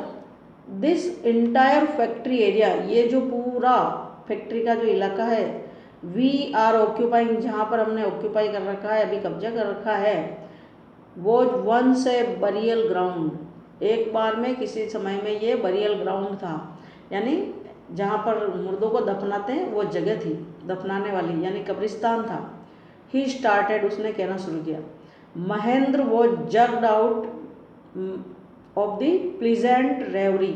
Speaker 1: this entire factory area, ये जो पूरा फैक्ट्री का जो इलाका है, वी आर ऑक्यूपाइंग, जहाँ पर हमने ऑक्यूपाई कर रखा है, अभी कब्जा कर रखा है, वो वंस ए बरियल ग्राउंड, एक बार में किसी समय में ये बरियल ग्राउंड था, यानी जहाँ पर मुर्दों को दफनाते हैं वो जगह थी, दफनाने वाली, यानी कब्रिस्तान था। ही स्टार्टेड, उसने कहना शुरू किया, महेंद्र वो jarred out of the pleasant reverie,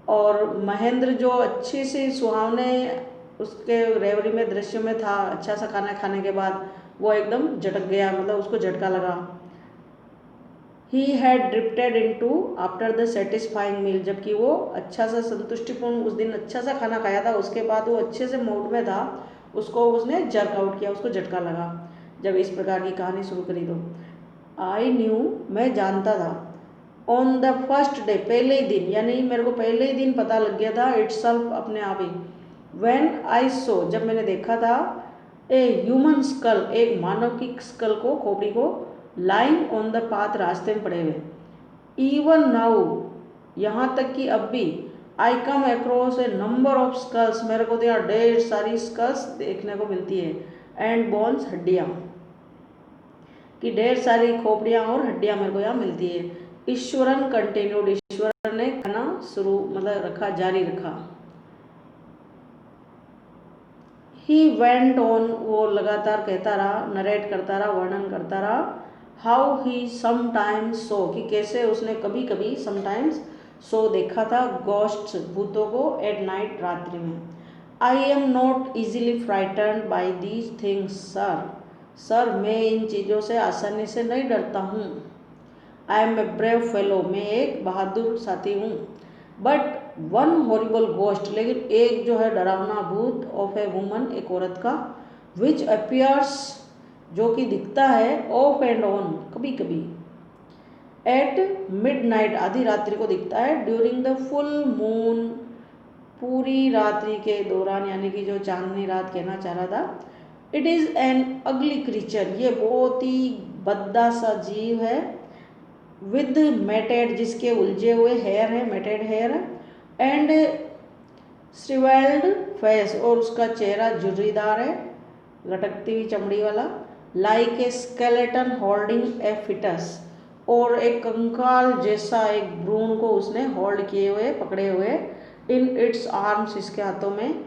Speaker 1: और महेंद्र जो अच्छी सी सुहावने उसके रेवरी में, दृश्य में था, अच्छा सा खाना खाने के बाद वो एकदम झटक गया, मतलब उसको झटका लगा। He had drifted into after the satisfying meal, जबकि वो अच्छा सा संतुष्टिपूर्ण उस दिन अच्छा सा खाना खाया था, उसके बाद वो अच्छे से मूड में था, उसको उसने जर्क आउट किया, उसको झटका लगा जब इस प्रकार की कहानी शुरू करी। तो आई न्यू, मैं जानता था, ऑन द फर्स्ट डे, पहले ही दिन, यानी मेरे को पहले ही दिन पता लग गया था, इटसेल्फ, अपने आप ही, व्हेन आई सो, जब मैंने देखा था, ए ह्यूमन स्कल, एक मानव की स्कल को, खोपड़ी को, लाइंग ऑन द पाथ, रास्ते में पड़े हुए, इवन नाउ, यहाँ तक कि अब भी, I come across a number of skulls, मेरे को तो यहाँ ढेर सारी स्कल्स देखने को मिलती है, एंड बोन्स, हड्डियाँ, कि ढेर सारी खोपड़ियाँ और हड्डियाँ मेरे को यहाँ मिलती है। ईश्वरन कंटिन्यूड, ईश्वर ने कहना शुरू मतलब रखा, जारी रखा। ही वेंट ऑन, वो लगातार कहता रहा, नरेट करता रहा, वर्णन करता रहा। हाउ ही समटाइम्स सो, कि कैसे उसने कभी कभी समटाइम्स सो देखा था, गोस्ट्स, भूतों को, एट नाइट, रात्रि में। I am not easily frightened by these things sir, sir मैं इन चीज़ों से आसानी से नहीं डरता हूँ। I am a brave fellow, मैं एक बहादुर साथी हूँ। बट वन हॉरिबल गोस्ट, लेकिन एक जो है डरावना भूत, ऑफ ए वुमन, एक औरत का, विच अपीयर्स, जो कि दिखता है, ऑफ एंड ऑन, कभी कभी, एट मिडनाइट, आधी रात्रि को दिखता है, ड्यूरिंग द फुल मून, पूरी रात्रि के दौरान, यानी कि जो चांदनी रात कहना चाह रहा था। इट इज़ एन अगली क्रीचर, ये बहुत ही भद्दा सा जीव है, विद मेटेड, जिसके उलझे हुए हेयर है, मेटेड हेयर है, एंड श्रिवेल्ड फेस, और उसका चेहरा झुर्रीदार है, लटकती हुई चमड़ी वाला, like a skeleton holding a foetus, और एक कंकाल जैसा एक भ्रूण को उसने होल्ड किए हुए, पकड़े हुए, इन इट्स आर्म्स, इसके हाथों में।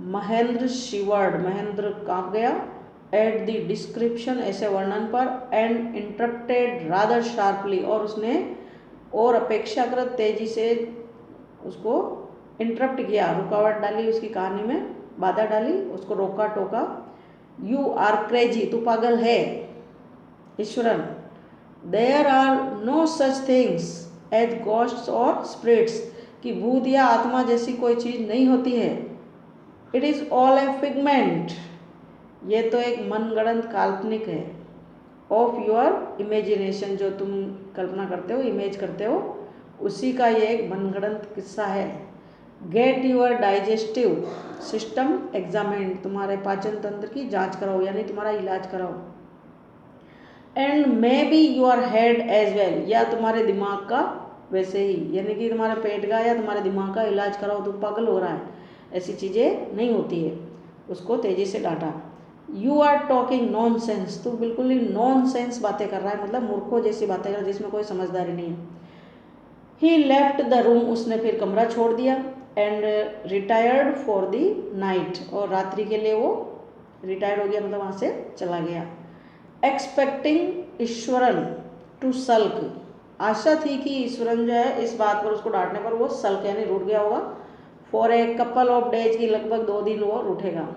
Speaker 1: महेंद्र शिवर्ड, महेंद्र कांप गया, एट द डिस्क्रिप्शन, ऐसे वर्णन पर, एंड इंटरप्टेड रादर शार्पली, और उसने और अपेक्षाकृत तेजी से उसको इंटरप्ट किया, रुकावट डाली, उसकी कहानी में बाधा डाली, उसको रोका टोका। यू आर क्रेजी, तू पागल है Eswaran. There are no such things as ghosts और स्पिरिट्स, कि भूत या आत्मा जैसी कोई चीज़ नहीं होती है। It is all A figment, ये तो एक मनगढ़ंत काल्पनिक है, ऑफ योर इमेजिनेशन, जो तुम कल्पना करते हो, इमेज करते हो, उसी का ये एक मनगढ़ंत किस्सा है। Get your digestive system examined, तुम्हारे पाचन तंत्र की जांच कराओ, यानी तुम्हारा इलाज कराओ। And maybe your head as well, या तुम्हारे दिमाग का वैसे ही, यानी कि तुम्हारे पेट का या तुम्हारे दिमाग का इलाज कराओ, तुम पागल हो रहा है, ऐसी चीज़ें नहीं होती है। उसको तेज़ी से डांटा। You are talking nonsense, तू बिल्कुल ही नॉन सेंस बातें कर रहा है, मतलब मूर्खों जैसी बातें कर रहा है, जिसमें कोई समझदारी नहीं है। ही लेफ्ट द रूम, उसने फिर कमरा छोड़ दिया, and retired for the night, और रात्रि के लिए वो रिटायर्ड हो गया, मतलब वहाँ से चला गया। एक्सपेक्टिंग ईश्वरन टू सल्क, आशा थी कि ईश्वरन जो है इस बात पर, उसको डांटने पर वो सल्क यानी रूठ गया होगा। For a couple of days, की लगभग 2 दिन वो रूठेगा।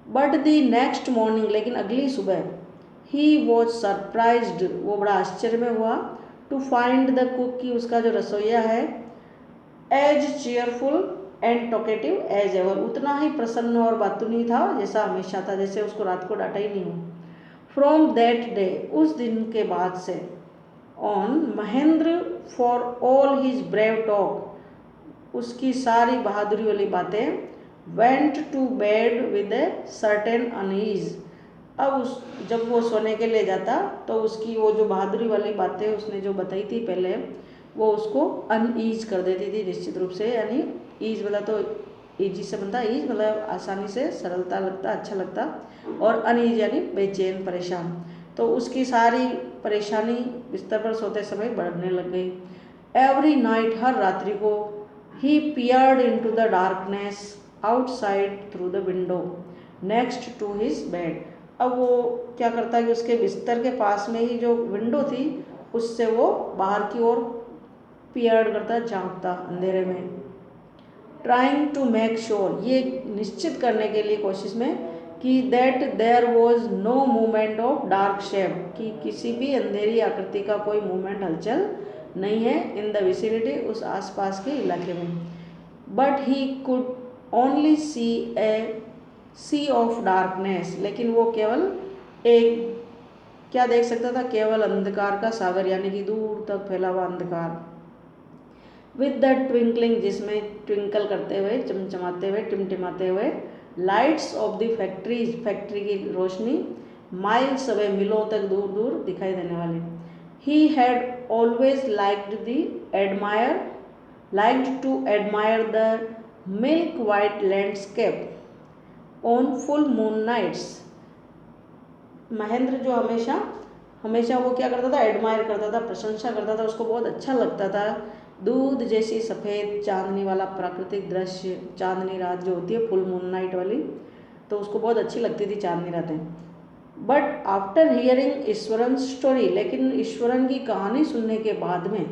Speaker 1: बट द नेक्स्ट मॉर्निंग, लेकिन अगली सुबह, ही वॉज सरप्राइज्ड, वो बड़ा आश्चर्य में हुआ, टू फाइंड द कुक, की उसका जो रसोईया है, as cheerful and talkative as ever, उतना ही प्रसन्न और बातूनी था जैसा हमेशा था, जैसे उसको रात को डांटा ही नहीं हो। फ्रॉम दैट डे, उस दिन के बाद से, on, Mahendra for all his brave talk, उसकी सारी बहादुरी वाली बातें, went to bed with a certain unease, अब उस जब वो सोने के लिए जाता तो उसकी वो जो बहादुरी वाली बातें उसने जो बताई थी पहले, वो उसको अनईज कर देती थी निश्चित रूप से, यानी ईज वाला तो ईजी से बनता, ईज मतलब आसानी से, सरलता लगता, अच्छा लगता, और अनईज यानी बेचैन, परेशान। तो उसकी सारी परेशानी बिस्तर पर सोते समय बढ़ने लग गई। एवरी नाइट, हर रात्रि को, he peered into the darkness outside through the window next to his bed, अब वो क्या करता है कि उसके बिस्तर के पास में ही जो विंडो थी, उससे वो बाहर की ओर पियर्ड करता, झांकता अंधेरे में। ट्राइंग टू मेक श्योर, ये निश्चित करने के लिए कोशिश में, कि that there was no movement of dark shape, कि किसी भी अंधेरी आकृति का कोई मूवमेंट, हलचल नहीं है, इन द विसिनिटी, उस आसपास के इलाके में। But he could only see a sea of darkness, लेकिन वो केवल एक क्या देख सकता था, केवल अंधकार का सागर, यानी कि दूर तक फैला हुआ अंधकार। विद द ट्विंकलिंग, जिसमें ट्विंकल करते हुए, चमचमाते हुए, टिमटिमाते हुए, lights off the factories, factory की रोशनी, माइल्स अवे, मिलों तक दूर दूर दिखाई देने वाली। He had always liked the admire liked to admire the milk white landscape on full moon nights. Mahendra जो हमेशा हमेशा वो क्या करता था, एडमायर करता था, प्रशंसा करता था, उसको बहुत अच्छा लगता था दूध जैसी सफ़ेद चांदनी वाला प्राकृतिक दृश्य, चांदनी रात जो होती है फुल मून नाइट वाली, तो उसको बहुत अच्छी लगती थी चांदनी रातें। But after hearing Eswaran story, लेकिन ईश्वरन की कहानी सुनने के बाद में,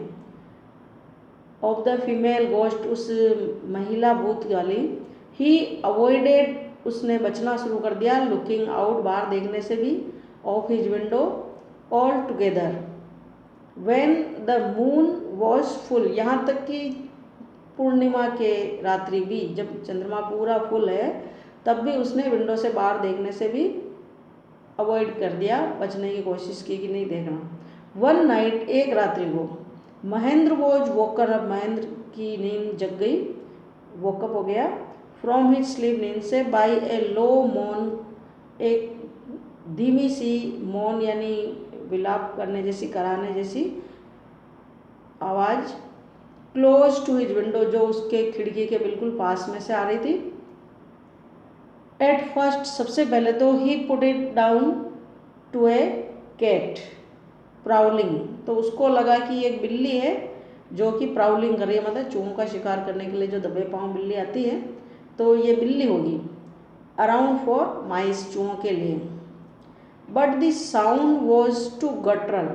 Speaker 1: ऑफ द फीमेल गोस्ट, उस महिला भूत वाली, ही अवॉइडेड, उसने बचना शुरू कर दिया, लुकिंग आउट, बाहर देखने से भी, of his window all together when the moon was full, यहाँ तक कि पूर्णिमा के रात्रि भी, जब चंद्रमा पूरा फुल है तब भी उसने विंडो से बाहर देखने से भी अवॉइड कर दिया, बचने की कोशिश की कि नहीं देखना। वन नाइट, एक रात्रि को, Mahendra was woken up, Mahendra की नींद जग गई, वोकअप हो गया, फ्रॉम हिज स्लीप, नींद से, बाई ए लो मौन, एक धीमी सी मौन यानी विलाप करने जैसी, कराने जैसी आवाज़, क्लोज टू हिज विंडो, जो उसके खिड़की के बिल्कुल पास में से आ रही थी। एट फर्स्ट, सबसे पहले तो, he put it down to a cat prowling, तो उसको लगा कि एक बिल्ली है जो कि प्राउलिंग कर रही है, मतलब चूहों का शिकार करने के लिए जो दबे पाँव बिल्ली आती है, तो ये बिल्ली होगी, अराउंड फॉर माइस, चूहों के लिए। But the sound was too guttural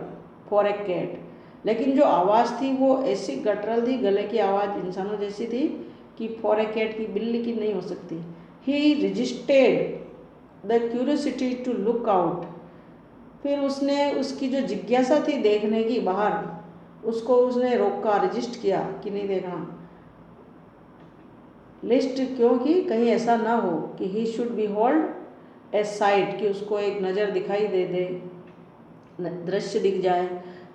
Speaker 1: for a cat, लेकिन जो आवाज़ थी वो ऐसी गटरल थी, गले की आवाज़ इंसानों जैसी थी कि फॉर ए कैट, की बिल्ली की नहीं हो सकती। He resisted the curiosity to look out, फिर उसने उसकी जो जिज्ञासा थी देखने की बाहर, उसको उसने रोका, रजिस्ट किया कि नहीं देखना, लिस्ट, क्योंकि कहीं ऐसा ना हो कि he should be hold a site, कि उसको एक नज़र दिखाई दे, दृश्य दिख जाए,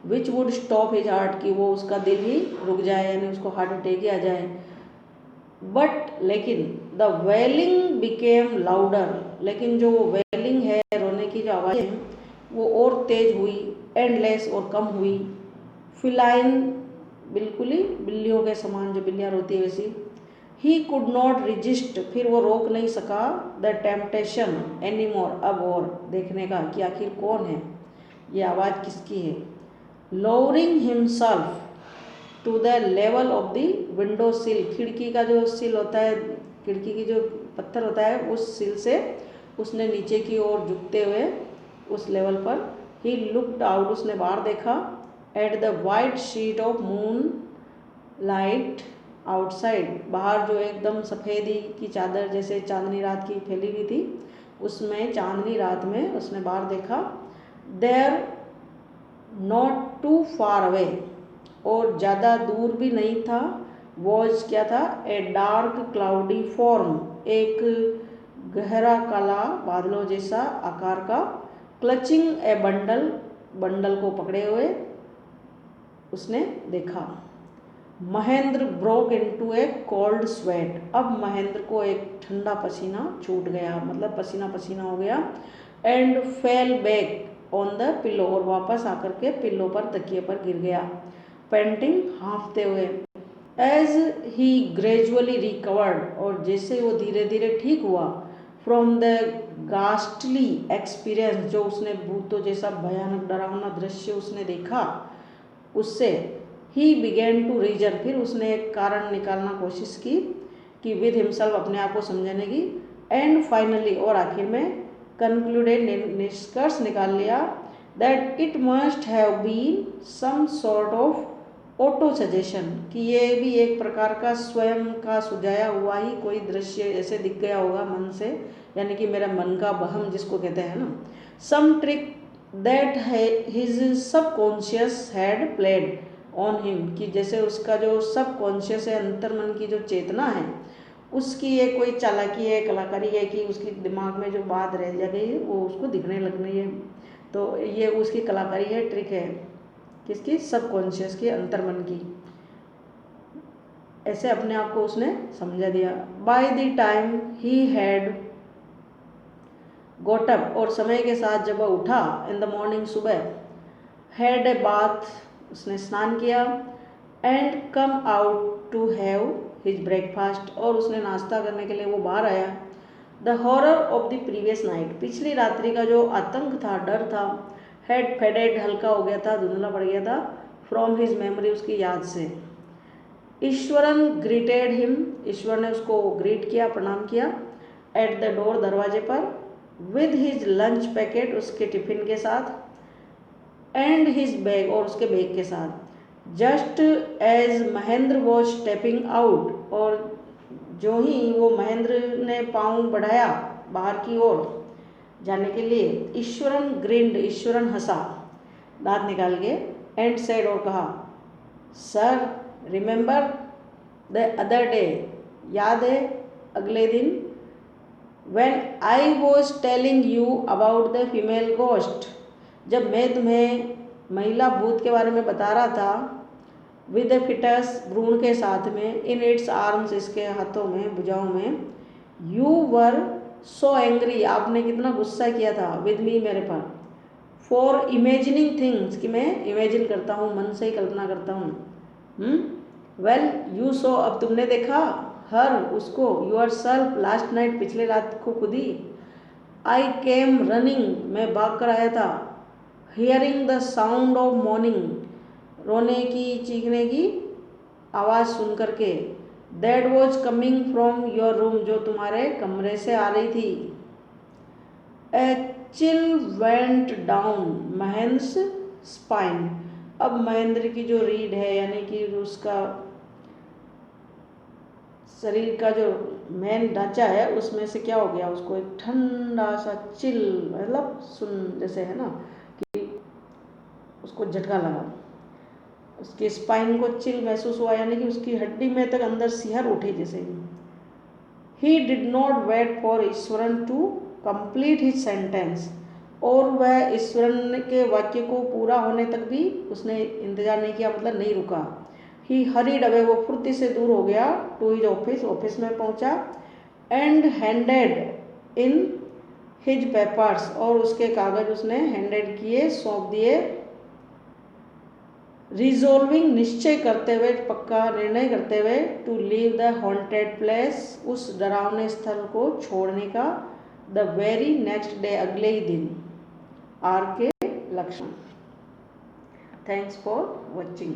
Speaker 1: which would stop his heart, कि वो उसका दिल ही रुक जाए, यानी उसको हार्ट अटैक ही आ जाए। बट लेकिन द वेलिंग बिकेम लाउडर, लेकिन जो वो वेलिंग है, रोने की जो आवाज़ है, वो और तेज हुई, एंडलेस, और कम हुई, फिलाइन, बिल्कुल ही बिल्लियों के समान, जो बिल्लियाँ रोती है वैसी। ही कुड नॉट रजिस्ट, फिर वो रोक नहीं सका, द टेम्पटेशन एनी मोर, अब और देखने का कि आखिर कौन है, ये आवाज़ किसकी है। Lowering himself to the level of the window sill, खिड़की का जो सिल होता है, खिड़की की जो पत्थर होता है, उस सिल से उसने नीचे की ओर झुकते हुए उस लेवल पर, ही लुक्ड आउट, उसने बाहर देखा, at the white sheet of moon light outside, बाहर जो एकदम सफ़ेदी की चादर जैसे चांदनी रात की फैली हुई थी, उसमें चांदनी रात में उसने बाहर देखा, there not too far away, और ज़्यादा दूर भी नहीं था, वॉज क्या था, ए डार्क क्लाउडी फॉर्म, एक गहरा काला बादलों जैसा आकार का, क्लचिंग ए बंडल, बंडल को पकड़े हुए उसने देखा। महेंद्र ब्रोक इनटू ए कोल्ड स्वेट, अब महेंद्र को एक ठंडा पसीना छूट गया, मतलब पसीना पसीना हो गया, and fell back on the pillow, और वापस आकर के पिलो पर, तकिए पर गिर गया, पेंटिंग, हाँफते हुए। एज ही ग्रेजुअली रिकवर्ड, और जैसे वो धीरे धीरे ठीक हुआ, फ्रॉम द गास्टली एक्सपीरियंस, जो उसने भूतों जैसा भयानक डरावना दृश्य उसने देखा, उससे ही बिगेन टू रीजन, फिर उसने एक कारण निकालना कोशिश की कि विद हिमसेल्फ, अपने आप को समझने की, एंड फाइनली, और आखिर में, कंक्लूडेड, निष्कर्ष निकाल लिया, that it must have been some sort of auto suggestion, कि ये भी एक प्रकार का स्वयं का सुझाया हुआ ही कोई दृश्य ऐसे दिख गया होगा मन से, यानी कि मेरा मन का वहम जिसको कहते हैं ना, some trick that his subconscious had played on him, कि जैसे उसका जो सबकॉन्शियस है, अंतर्मन की जो चेतना है, उसकी ये कोई चालाकी है, कलाकारी है, कि उसकी दिमाग में जो बात रह जा गई है वो उसको दिखने लग रही है, तो ये उसकी कलाकारी है, ट्रिक है, किसकी, सबकॉन्शियस की, अंतर्मन की, ऐसे अपने आप को उसने समझा दिया। By the time he had got up, और समय के साथ जब वह उठा, इन द मॉर्निंग, सुबह, हैड ए बाथ, उसने स्नान किया, and come out to have his breakfast, और उसने नाश्ता करने के लिए वो बाहर आया। The horror of the previous night, पिछली रात्रि का जो आतंक था, डर था, हेड फेडेड, हल्का हो गया था, धुंधला पड़ गया था, फ्रॉम हिज मेमोरी, उसकी याद से। ईश्वरन ग्रीटेड हिम, ईश्वर ने उसको ग्रीट किया, प्रणाम किया। एट द डोर, दरवाजे पर। विद हिज लंच पैकेट, उसके टिफिन के साथ। एंड हिज बैग, और उसके बैग के साथ। Just as Mahendra was stepping out, और जो ही वो महेंद्र ने पाँव बढ़ाया बाहर की ओर जाने के लिए, ईश्वरन ग्रिंड, ईश्वरन हंसा दांत निकाल के। एंड सेड, और कहा, sir remember the other day, याद है अगले दिन, when I was telling you about the female ghost, जब मैं तुम्हें महिला भूत के बारे में बता रहा था। विद ए फिटस, भ्रूण के साथ में। इन इट्स आर्म्स, इसके हाथों में, भुजाओं में। यू वर सो एंग्री, आपने कितना गुस्सा किया था। विद मी, मेरे पर। फॉर इमेजिनिंग थिंग्स, कि मैं इमेजिन करता हूँ, मन से ही कल्पना करता हूँ। वेल यू सो, अब तुमने देखा। हर, उसको। यूर सेल्फ लास्ट नाइट, पिछले रात को खुद ही। आई केम रनिंग, मैं भाग कर आया था। Hearing the sound of morning, रोने की, चीखने की आवाज़ सुन करके। That was coming from your room, जो तुम्हारे कमरे से आ रही थी। ए चिल वेंट डाउन महेंद्र's स्पाइन, अब महेंद्र की जो रीढ़ है, यानी कि उसका शरीर का जो मेन ढांचा है, उसमें से क्या हो गया, उसको एक ठंडा सा चिल, मतलब सुन जैसे है ना, कि उसको झटका लगा, उसके स्पाइन को चिल महसूस हुआ, यानी कि उसकी हड्डी में तक अंदर सिहर उठे जैसे। He did not wait for Eswaran to complete his sentence, और वह ईश्वरन के वाक्य को पूरा होने तक भी उसने इंतजार नहीं किया, मतलब नहीं रुका। ही हरीड अवे, वो फुर्ती से दूर हो गया। टू हिज ऑफिस, ऑफिस में पहुंचा। And handed in his papers, और उसके कागज उसने हैंडेड किए, सौंप दिए। रिजोल्विंग, निश्चय करते हुए, पक्का निर्णय करते हुए। To leave the haunted place, उस डरावने स्थल को छोड़ने का। द वेरी नेक्स्ट डे, अगले ही दिन। आर के लक्ष्मण। Thanks for watching.